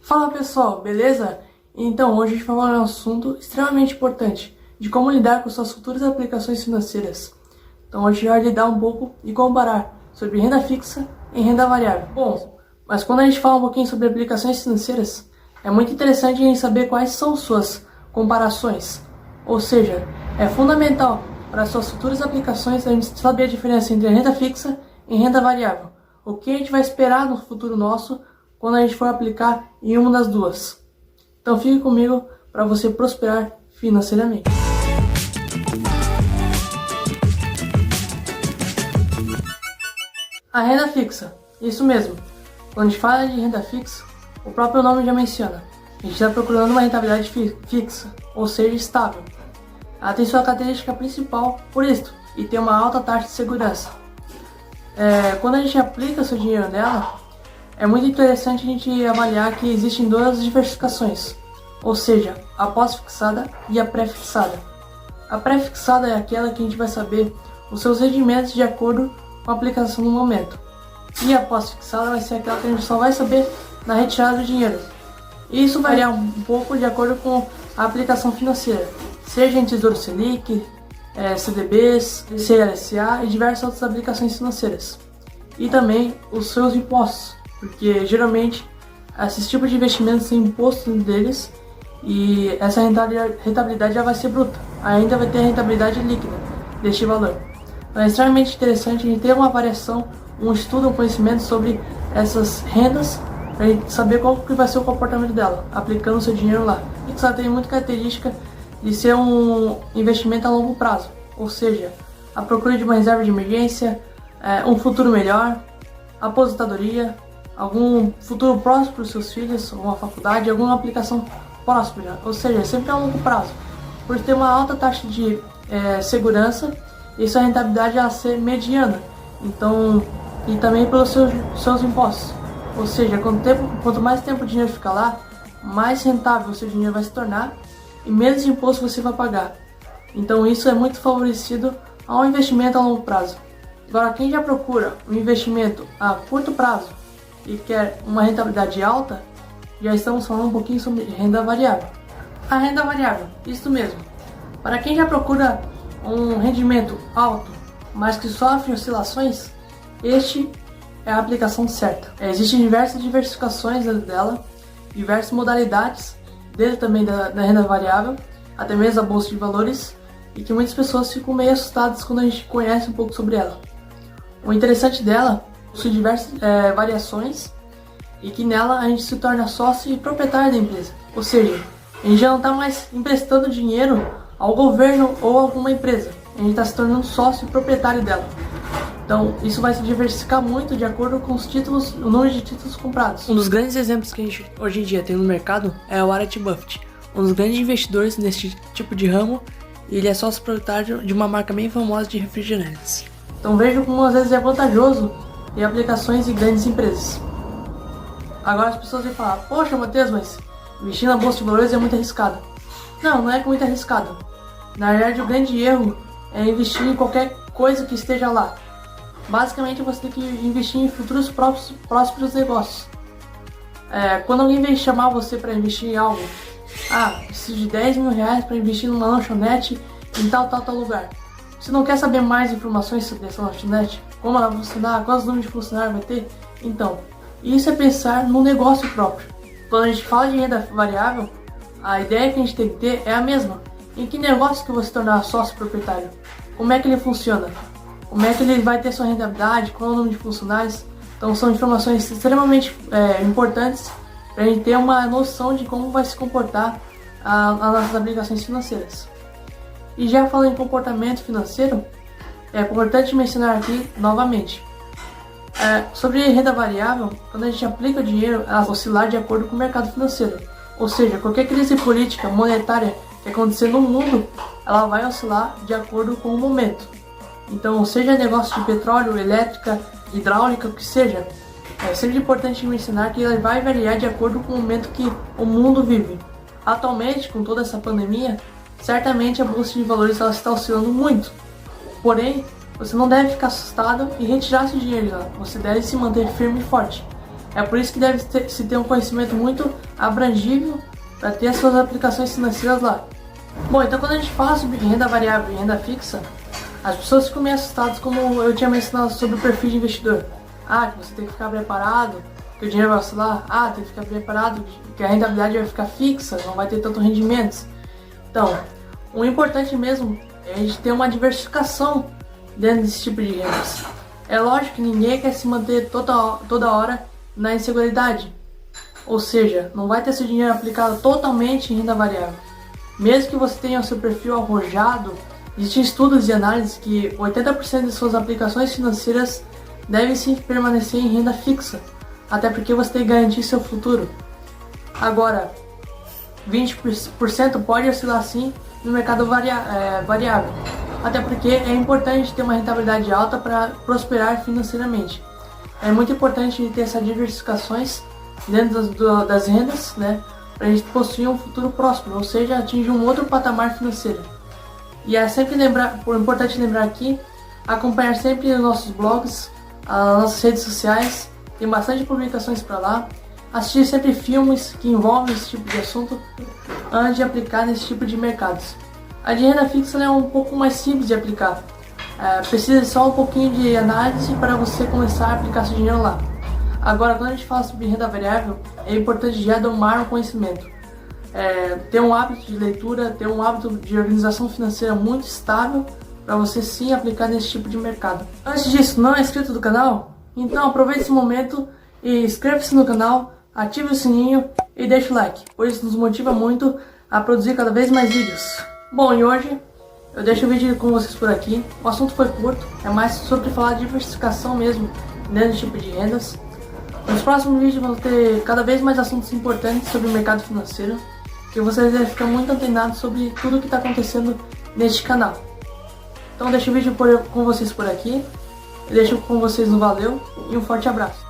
Fala pessoal, beleza? Então hoje a gente vai falar de um assunto extremamente importante, de como lidar com suas futuras aplicações financeiras. Então hoje a gente vai lidar um pouco e comparar sobre renda fixa e renda variável. Bom, mas quando a gente fala um pouquinho sobre aplicações financeiras, é muito interessante a gente saber quais são suas comparações. Ou seja, é fundamental para suas futuras aplicações a gente saber a diferença entre renda fixa e renda variável. O que a gente vai esperar no futuro nosso quando a gente for aplicar em uma das duas. Então fique comigo para você prosperar financeiramente. A renda fixa, isso mesmo. Quando a gente fala de renda fixa, o próprio nome já menciona. A gente está procurando uma rentabilidade fixa, ou seja, estável. Ela tem sua característica principal por isto, e tem uma alta taxa de segurança. Quando a gente aplica seu dinheiro nela, é muito interessante a gente avaliar que existem duas diversificações, ou seja, a pós-fixada e a pré-fixada. A pré-fixada é aquela que a gente vai saber os seus rendimentos de acordo com a aplicação no momento. E a pós-fixada vai ser aquela que a gente só vai saber na retirada do dinheiro. E isso varia um pouco de acordo com a aplicação financeira, seja em Tesouro Selic, CDBs, CLSA e diversas outras aplicações financeiras. E também os seus impostos, porque geralmente esses tipos de investimentos têm imposto deles e essa rentabilidade já vai ser bruta, ainda vai ter a rentabilidade líquida deste valor. Então é extremamente interessante a gente ter uma variação, um estudo, um conhecimento sobre essas rendas para a gente saber qual que vai ser o comportamento dela, aplicando o seu dinheiro lá. E que ela tem muita característica de ser um investimento a longo prazo, ou seja, a procura de uma reserva de emergência, um futuro melhor, aposentadoria, algum futuro próximo para os seus filhos, uma faculdade, alguma aplicação próspera, ou seja, sempre a longo prazo. Por ter uma alta taxa de segurança e sua rentabilidade ela ser mediana, então, e também pelos seus impostos. Ou seja, quanto mais tempo o dinheiro fica lá, mais rentável o seu dinheiro vai se tornar e menos imposto você vai pagar. Então isso é muito favorecido ao investimento a longo prazo. Agora, quem já procura um investimento a curto prazo e quer uma rentabilidade alta, já estamos falando um pouquinho sobre renda variável. A renda variável, isso mesmo. Para quem já procura um rendimento alto, mas que sofre oscilações, este é a aplicação certa. Existem diversas diversificações dela, diversas modalidades, desde também da renda variável, até mesmo a bolsa de valores, e que muitas pessoas ficam meio assustadas quando a gente conhece um pouco sobre ela. O interessante dela possui diversas variações e que nela a gente se torna sócio e proprietário da empresa. Ou seja, a gente já não está mais emprestando dinheiro ao governo ou a alguma empresa. A gente está se tornando sócio e proprietário dela. Então, isso vai se diversificar muito de acordo com os títulos, o número de títulos comprados. Um dos grandes exemplos que a gente hoje em dia tem no mercado é o Warren Buffett, um dos grandes investidores neste tipo de ramo, e ele é sócio proprietário de uma marca bem famosa de refrigerantes. Então vejo como às vezes é vantajoso ter aplicações em grandes empresas. Agora as pessoas vão falar, poxa Matheus, mas investir na bolsa de valores é muito arriscado. Não, não é muito arriscado. Na verdade o grande erro é investir em qualquer coisa que esteja lá. Basicamente você tem que investir em futuros prósperos negócios. Quando alguém vem chamar você para investir em algo, preciso de 10 mil reais para investir numa lanchonete em tal lugar. Você não quer saber mais informações sobre essa lanchonete? Como ela vai funcionar? Quantos números de funcionários vai ter? Então, isso é pensar no negócio próprio. Quando a gente fala de renda variável, a ideia que a gente tem que ter é a mesma. Em que negócio que você se tornar sócio proprietário? Como é que ele funciona? Como é que ele vai ter sua rentabilidade? Qual é o número de funcionários? Então são informações extremamente importantes para a gente ter uma noção de como vai se comportar as nossas aplicações financeiras. E já falando em comportamento financeiro, é importante mencionar aqui novamente. Sobre renda variável, quando a gente aplica o dinheiro, ela oscilar de acordo com o mercado financeiro. Ou seja, qualquer crise política, monetária que acontecer no mundo, ela vai oscilar de acordo com o momento. Então, seja negócio de petróleo, elétrica, hidráulica, o que seja, é sempre importante mencionar que ela vai variar de acordo com o momento que o mundo vive. Atualmente, com toda essa pandemia, certamente a bolsa de valores ela está oscilando muito. Porém, você não deve ficar assustado e retirar seu dinheiro lá. Você deve se manter firme e forte. É por isso que deve se ter um conhecimento muito abrangível para ter as suas aplicações financeiras lá. Bom, então quando a gente fala sobre renda variável e renda fixa, as pessoas ficam meio assustadas, como eu tinha mencionado sobre o perfil de investidor. Que você tem que ficar preparado, que o dinheiro vai oscilar. Tem que ficar preparado, que a rentabilidade vai ficar fixa, não vai ter tanto rendimentos. Então, o importante mesmo é a gente ter uma diversificação dentro desse tipo de rendas. É lógico que ninguém quer se manter toda hora na inseguridade. Ou seja, não vai ter seu dinheiro aplicado totalmente em renda variável. Mesmo que você tenha o seu perfil arrojado, existem estudos e análises que 80% de suas aplicações financeiras devem sim permanecer em renda fixa, até porque você tem que garantir seu futuro. Agora, 20% pode oscilar sim no mercado variável, até porque é importante ter uma rentabilidade alta para prosperar financeiramente. É muito importante ter essas diversificações dentro das rendas, né, para a gente possuir um futuro próspero, ou seja, atingir um outro patamar financeiro. E é sempre importante lembrar aqui, acompanhar sempre os nossos blogs, as nossas redes sociais, tem bastante publicações para lá, assistir sempre filmes que envolvem esse tipo de assunto antes de aplicar nesse tipo de mercados. A de renda fixa é um pouco mais simples de aplicar, precisa só um pouquinho de análise para você começar a aplicar seu dinheiro lá. Agora, quando a gente fala sobre renda variável, é importante já domar o conhecimento, ter um hábito de leitura, ter um hábito de organização financeira muito estável para você sim aplicar nesse tipo de mercado. Antes disso, não é inscrito do canal? Então aproveite esse momento e inscreva-se no canal, ative o sininho e deixe o like, pois isso nos motiva muito a produzir cada vez mais vídeos. Bom, e hoje eu deixo o vídeo com vocês por aqui. O assunto foi curto, é mais sobre falar de diversificação mesmo dentro desse tipo de rendas. Nos próximos vídeos vão ter cada vez mais assuntos importantes sobre o mercado financeiro, que vocês devem ficar muito antenados sobre tudo o que está acontecendo neste canal. Então deixo o vídeo com vocês por aqui, eu deixo com vocês no valeu e um forte abraço.